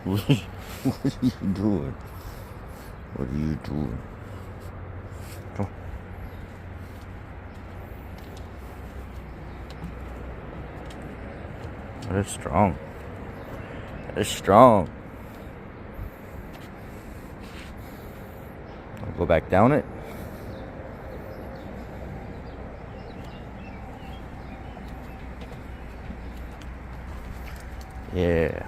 What are you doing? What are you doing? Come on. That's strong. That's strong. I'll go back down it. Yeah.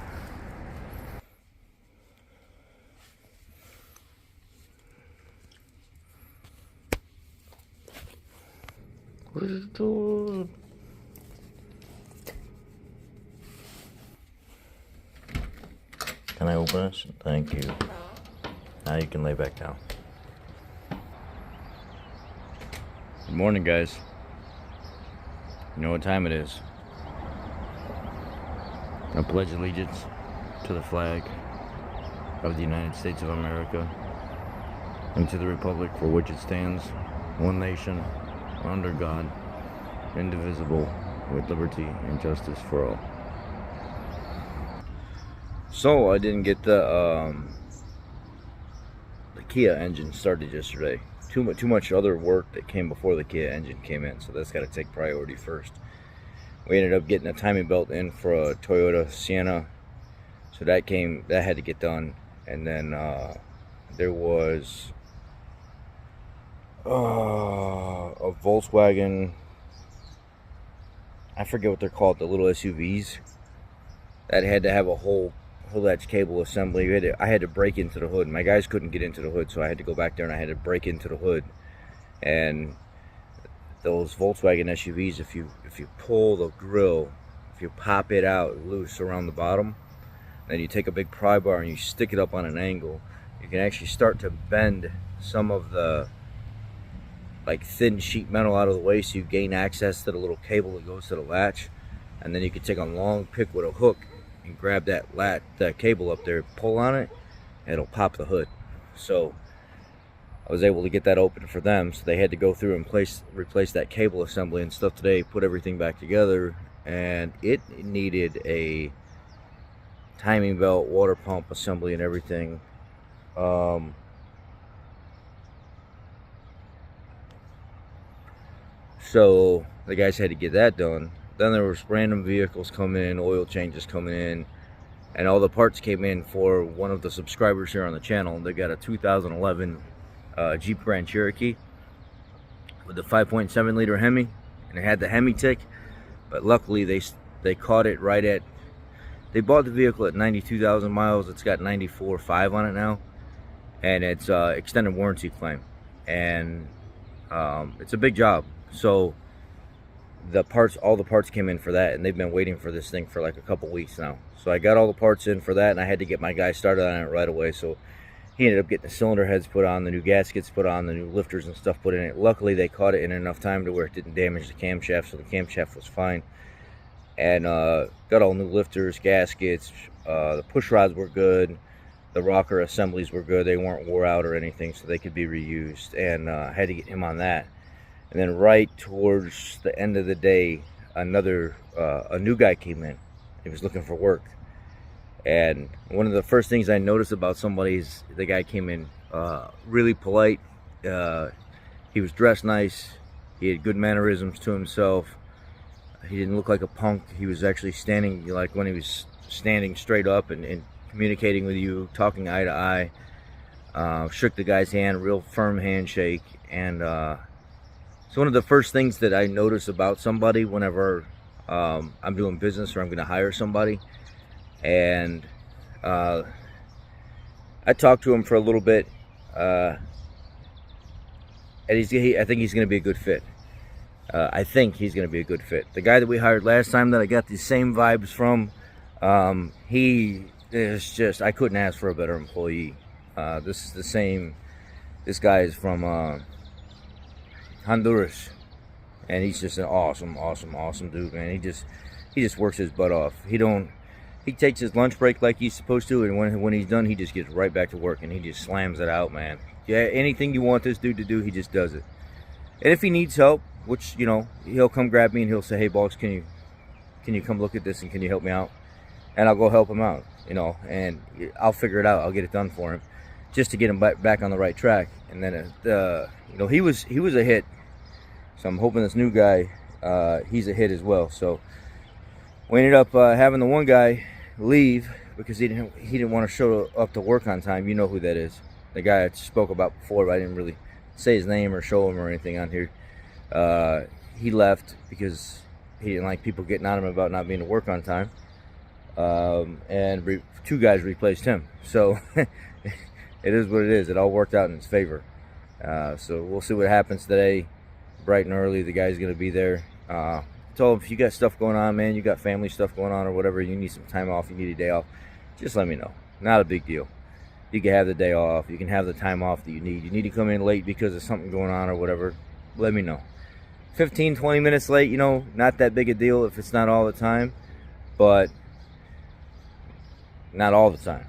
What is it doing? Can I open this? Thank you. Now you can lay back down. Good morning, guys. You know what time it is. I pledge allegiance to the flag of the United States of America and to the republic for which it stands, one nation, under God, indivisible, with liberty and justice for all. So I didn't get the Kia engine started yesterday. Too much other work that came before the Kia engine came in, so that's got to take priority first. We ended up getting a timing belt in for a Toyota Sienna, so that had to get done. And then there was a Volkswagen, I forget what they're called, the little SUVs, that had to have a whole latch cable assembly. I had to break into the hood. My guys couldn't get into the hood, so I had to go back there and I had to break into the hood. And those Volkswagen SUVs, if you pull the grill, if you pop it out loose around the bottom, then you take a big pry bar and you stick it up on an angle, you can actually start to bend some of the like thin sheet metal out of the way, so you gain access to the little cable that goes to the latch. And then you can take a long pick with a hook and grab that cable up there, pull on it, and it'll pop the hood. So I was able to get that open for them, so they had to go through and replace that cable assembly and stuff today, put everything back together, and it needed a timing belt, water pump assembly and everything. So the guys had to get that done. Then there was random vehicles coming in, oil changes coming in, and all the parts came in for one of the subscribers here on the channel. They got a 2011 Jeep Grand Cherokee with the 5.7 liter Hemi, and it had the Hemi tick, but luckily they caught it right at, they bought the vehicle at 92,000 miles. It's got 94.5 on it now, and it's extended warranty claim, and it's a big job. So all the parts came in for that, and they've been waiting for this thing for like a couple weeks now. So I got all the parts in for that, and I had to get my guy started on it right away. So he ended up getting the cylinder heads put on, the new gaskets put on, the new lifters and stuff put in it. Luckily, they caught it in enough time to where it didn't damage the camshaft, so the camshaft was fine. And got all new lifters, gaskets, the push rods were good, the rocker assemblies were good, they weren't wore out or anything, so they could be reused. And had to get him on that. And then right towards the end of the day, a new guy came in. He was looking for work. And one of the first things I noticed about somebody is the guy came in really polite. He was dressed nice. He had good mannerisms to himself. He didn't look like a punk. He was actually standing, like when he was standing straight up and communicating with you, talking eye to eye. Shook the guy's hand, real firm handshake. And it's one of the first things that I notice about somebody whenever I'm doing business or I'm going to hire somebody. And I talked to him for a little bit, and I think he's going to be a good fit. I think he's going to be a good fit. The guy that we hired last time that I got the same vibes from, he is just, I couldn't ask for a better employee. This is the same. This guy is from Honduras, and he's just an awesome dude, man. He just works his butt off. He takes his lunch break like he's supposed to, and when he's done, he just gets right back to work, and he just slams it out, man. Yeah, anything you want this dude to do, he just does it. And if he needs help, which, you know, he'll come grab me and he'll say, "Hey, boss, can you come look at this and can you help me out?" and I'll go help him out, you know, and I'll figure it out. I'll get it done for him, just to get him back on the right track. And then, you know, he was a hit, so I'm hoping this new guy, he's a hit as well. So we ended up having the one guy leave because he didn't want to show up to work on time. You know who that is, the guy I spoke about before, but I didn't really say his name or show him or anything on here. He left because he didn't like people getting on him about not being to work on time. And two guys replaced him. So it is what it is. It all worked out in his favor. So we'll see what happens today. Bright and early, the guy's going to be there. Told him, if you got stuff going on, man, you got family stuff going on or whatever, you need some time off, you need a day off, just let me know. Not a big deal. You can have the day off. You can have the time off that you need. You need to come in late because of something going on or whatever, let me know. 15, 20 minutes late, you know, not that big a deal if it's not all the time, but not all the time.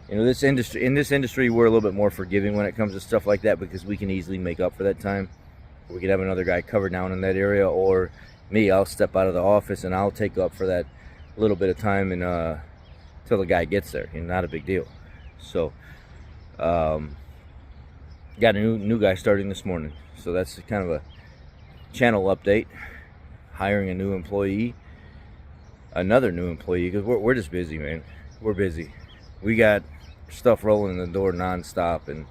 You know, in this industry, we're a little bit more forgiving when it comes to stuff like that because we can easily make up for that time. We could have another guy covered down in that area, or me, I'll step out of the office and I'll take up for that little bit of time and till the guy gets there. You know, not a big deal. So, got a new guy starting this morning. So that's kind of a channel update. Hiring a new employee, another new employee, because we're just busy, man. We're busy. We got stuff rolling in the door nonstop, and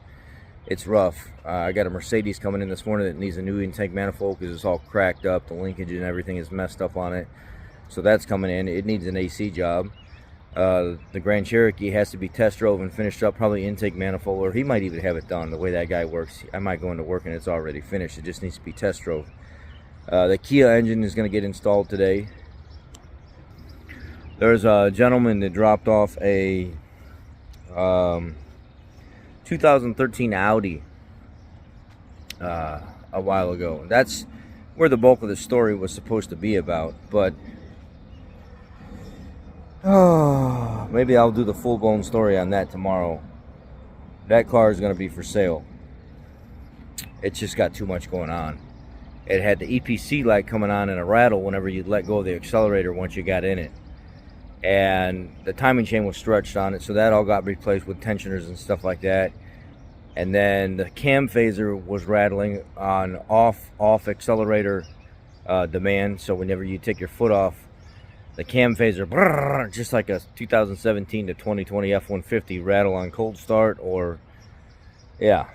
it's rough. I got a Mercedes coming in this morning that needs a new intake manifold because it's all cracked up. The linkage and everything is messed up on it. So that's coming in. It needs an AC job. The Grand Cherokee has to be test drove and finished up, probably intake manifold, or he might even have it done. The way that guy works, I might go into work and it's already finished. It just needs to be test drove. The Kia engine is going to get installed today. There's a gentleman that dropped off a 2013 Audi a while ago. That's where the bulk of the story was supposed to be about, but maybe I'll do the full-blown story on that tomorrow. That car is going to be for sale. It's just got too much going on. It had the EPC light coming on in a rattle whenever you let go of the accelerator once you got in it. And the timing chain was stretched on it, so that all got replaced with tensioners and stuff like that. And then the cam phaser was rattling on off accelerator demand. So whenever you take your foot off, the cam phaser, just like a 2017 to 2020 F-150 rattle on cold start, or yeah,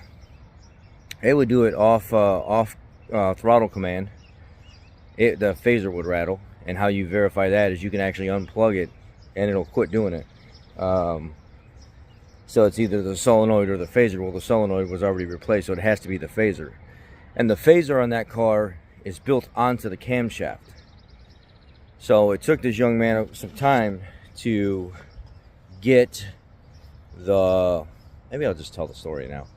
it would do it off throttle command. The phaser would rattle. And how you verify that is you can actually unplug it and it'll quit doing it. So it's either the solenoid or the phaser. Well, the solenoid was already replaced, so it has to be the phaser. And the phaser on that car is built onto the camshaft. So it took this young man some time to get the... Maybe I'll just tell the story now.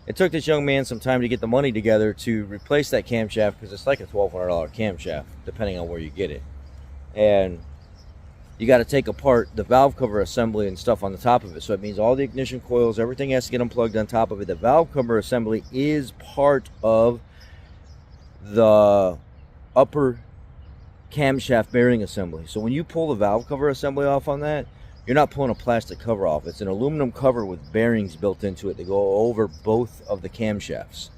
It took this young man some time to get the money together to replace that camshaft, because it's like a $1,200 camshaft, depending on where you get it. And you got to take apart the valve cover assembly and stuff on the top of it. So it means all the ignition coils, everything has to get unplugged on top of it. The valve cover assembly is part of the upper camshaft bearing assembly. So when you pull the valve cover assembly off on that, you're not pulling a plastic cover off. It's an aluminum cover with bearings built into it that go over both of the camshafts.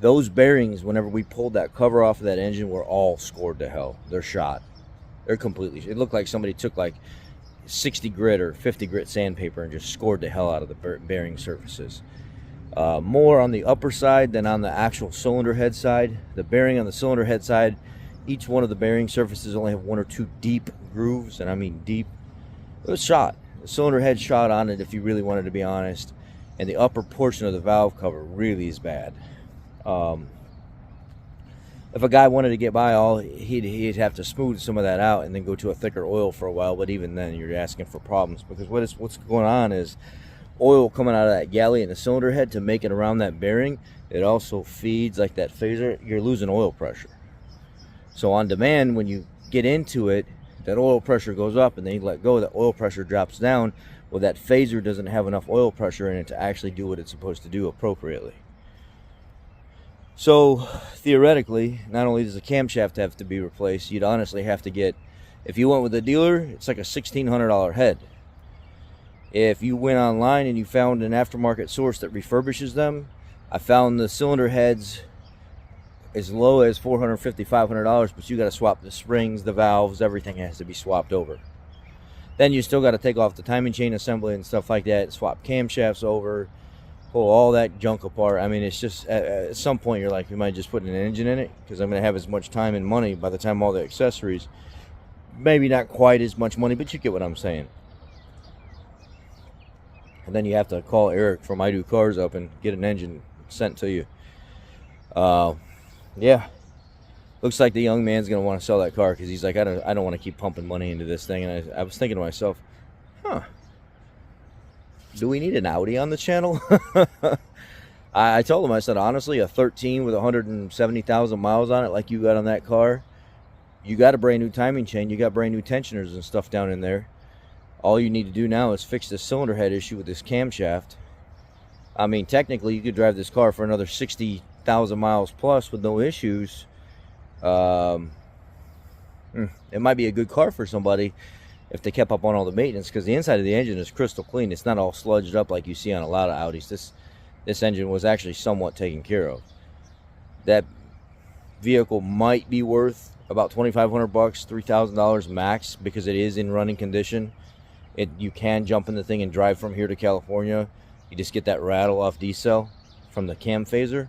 Those bearings, whenever we pulled that cover off of that engine, were all scored to hell. They're shot. They're completely... It looked like somebody took like 60 grit or 50 grit sandpaper and just scored the hell out of the bearing surfaces. More on the upper side than on the actual cylinder head side. The bearing on the cylinder head side, each one of the bearing surfaces only have 1 or 2 deep grooves, and I mean deep. It was shot. The cylinder head shot on it, if you really wanted to be honest. And the upper portion of the valve cover really is bad. If a guy wanted to get by, he'd have to smooth some of that out and then go to a thicker oil for a while. But even then, you're asking for problems, because what's going on is oil coming out of that galley and the cylinder head to make it around that bearing. It also feeds like that phaser. You're losing oil pressure. So on demand, when you get into it, that oil pressure goes up, and then you let go, the oil pressure drops down. Well, that phaser doesn't have enough oil pressure in it to actually do what it's supposed to do appropriately. So theoretically, not only does the camshaft have to be replaced, you'd honestly have to get If you went with a dealer, it's like a $1,600 head. If you went online and you found an aftermarket source that refurbishes them, I found the cylinder heads as low as $450, $500, but you got to swap the springs, the valves, everything has to be swapped over. Then you still got to take off the timing chain assembly and stuff like that, swap camshafts over, pull all that junk apart. I mean, it's just, at some point you're like, we might just put an engine in it, because I'm going to have as much time and money by the time all the accessories, maybe not quite as much money, but you get what I'm saying. And then you have to call Eric from I Do Cars up and get an engine sent to you. Yeah, looks like the young man's gonna want to sell that car, because he's like, I don't want to keep pumping money into this thing. And I was thinking to myself, do we need an Audi on the channel? I told him, I said, honestly, a 13 with 170,000 miles on it like you got on that car, you got a brand new timing chain, you got brand new tensioners and stuff down in there. All you need to do now is fix this cylinder head issue with this camshaft. I mean, technically you could drive this car for another 60,000 miles plus with no issues. It might be a good car for somebody if they kept up on all the maintenance, because the inside of the engine is crystal clean. It's not all sludged up like you see on a lot of Audis. This engine was actually somewhat taken care of. That vehicle might be worth about $2,500, $3,000 max, because it is in running condition. You can jump in the thing and drive from here to California. You just get that rattle off D-cell from the cam phaser.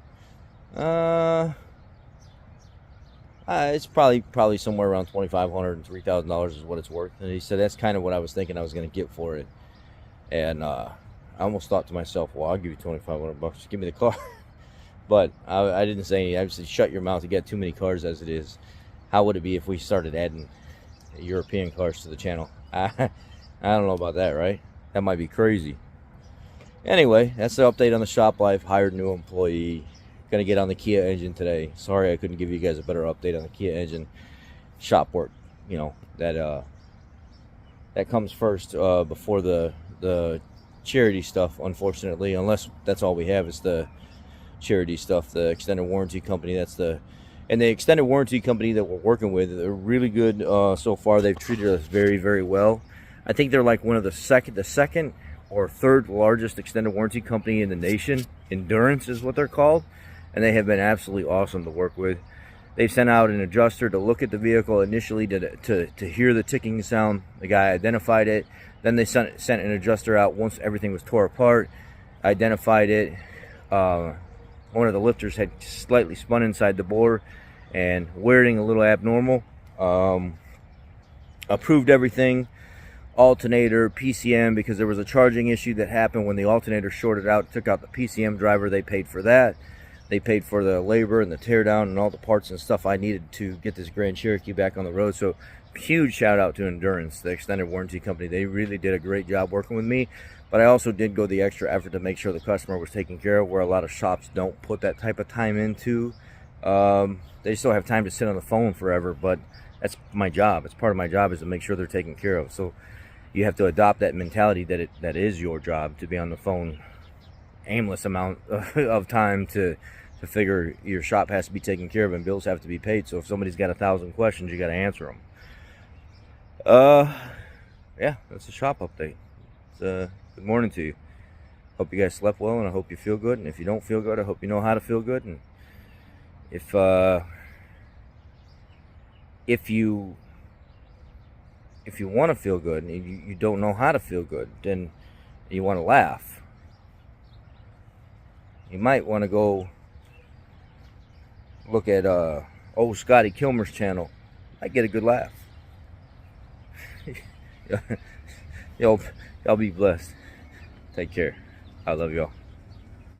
It's probably somewhere around $2,500 and $3,000 is what it's worth. And he said that's kind of what I was thinking I was going to get for it. And I almost thought to myself, well, I'll give you $2,500. Just give me the car. But I didn't say anything. I just said, shut your mouth. You got too many cars as it is. How would it be if we started adding European cars to the channel? I don't know about that, right? That might be crazy. Anyway, that's the update on the shop life. Hired new employee. Gonna get on the Kia engine today. Sorry I couldn't give you guys a better update on the Kia engine. Shop work, you know, that comes first before the charity stuff, unfortunately. Unless that's all we have is the charity stuff, the extended warranty company. And the extended warranty company that we're working with, they're really good so far. They've treated us very, very well. I think they're like one of the second or third largest extended warranty company in the nation. Endurance is what they're called. And they have been absolutely awesome to work with. They've sent out an adjuster to look at the vehicle initially to hear the ticking sound. The guy identified it. Then they sent an adjuster out once everything was tore apart, identified it. One of the lifters had slightly spun inside the bore and wearing a little abnormal. Approved everything. Alternator, PCM, because there was a charging issue that happened when the alternator shorted out, took out the PCM driver. They paid for that. They paid for the labor and the teardown and all the parts and stuff I needed to get this Grand Cherokee back on the road. So huge shout out to Endurance, the extended warranty company. They really did a great job working with me, but I also did go the extra effort to make sure the customer was taken care of, where a lot of shops don't put that type of time into. They still have time to sit on the phone forever, but that's my job. It's part of my job is to make sure they're taken care of. So you have to adopt that mentality that is your job, to be on the phone aimless amount of time to figure your shop has to be taken care of and bills have to be paid. So if somebody's got 1,000 questions, you got to answer them. Yeah, that's the shop update. Good morning to you. Hope you guys slept well, and I hope you feel good. And if you don't feel good, I hope you know how to feel good. And if you want to feel good and you don't know how to feel good, then you want to laugh, you might want to go look at old Scotty Kilmer's channel. Might get a good laugh. Y'all be blessed. Take care. I love y'all.